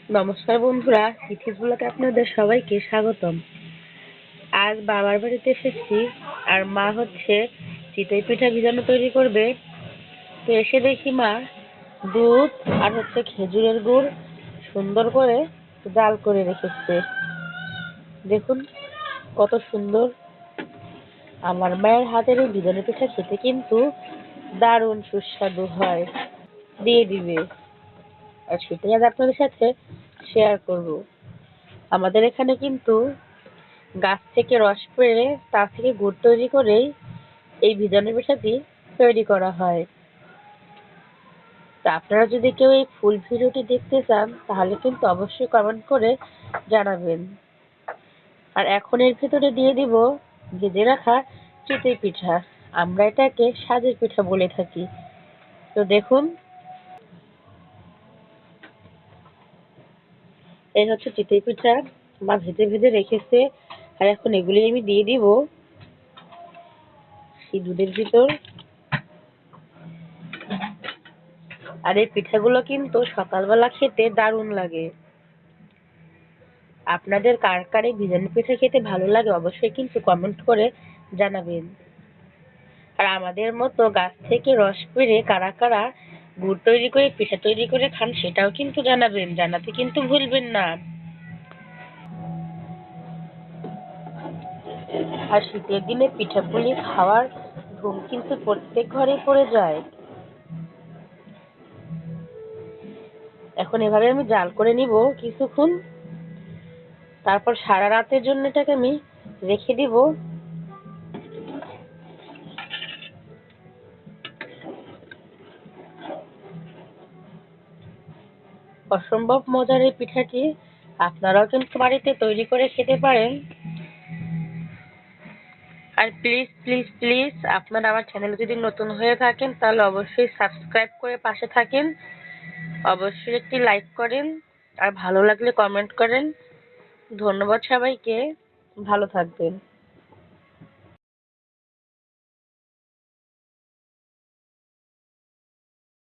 নমস্কার বন্ধুরা, তিথিস ব্লগে আপনাদের সবাইকে স্বাগতম। আজ বাবার বাড়িতে এসেছি, আর মা হচ্ছে চিতই পিঠা ভিজানো তৈরি করবে। তো এসে দেখি মা দুধ আর হচ্ছে খেজুরের গুড় সুন্দর করে জাল করে রেখেছে। দেখুন কত সুন্দর। আমার মায়ের হাতের এই ভিজানো পিঠা খেতে কিন্তু দারুণ সুস্বাদু হয়। দিয়ে দিবে, আর সেটাই আজ আপনাদের সাথে শেয়ার করব। আমাদের এখানে কিন্তু গাছ থেকে রস পেড়ে তা থেকে গুড় তৈরি করেই এই ভিজানো পিঠাটি তৈরি করা হয়। তা আপনারা যদি কেউ এই ফুল ভিডিওটি দেখতে চান তাহলে কিন্তু অবশ্যই কমেন্ট করে জানাবেন। আর এখন এর ভিতরে দিয়ে দিব ভেজে রাখা চিতই পিঠা। আমরা এটাকে সাজের পিঠা বলে থাকি। তো দেখুন, এই হচ্ছে চিতই পিঠা মা ভেজে ভেজে রেখেছে। আর এখন এগুলি আমি দিয়ে দিব এই দুধের ভিতর। আর এই পিঠাগুলো কিন্তু সকালবেলা খেতে দারুণ লাগে। আপনাদের কার কার এই ভিজানো পিঠা খেতে ভালো লাগে অবশ্যই কিন্তু কমেন্ট করে জানাবেন। আর আমাদের মতো গাছ থেকে রস পেড়ে কারা কারা গুড় তৈরি করে পিঠা তৈরি করে খান সেটাও কিন্তু জানাবেন, জানাতে কিন্তু ভুলবেন না। আর শীতের দিনে পিঠাপুলি খাওয়ার ধুম কিন্তু প্রত্যেক ঘরেই পড়ে যায়। এখন এভাবে আমি জাল করে নিব কিছুক্ষণ, তারপর সারা রাতের জন্য এটাকে আমি রেখে দিব। অসম্ভব মজার এই পিঠাটি আপনারাও কিন্তু বাড়িতে তৈরি করে খেতে পারেন। আর প্লিজ প্লিজ প্লিজ আপনারা আমার চ্যানেলে যদি নতুন হয়ে থাকেন তাহলে অবশ্যই সাবস্ক্রাইব করে পাশে থাকেন। অবশ্যই একটি লাইক করেন, আর ভালো লাগলে কমেন্ট করেন। ধন্যবাদ সবাইকে, ভালো থাকবেন।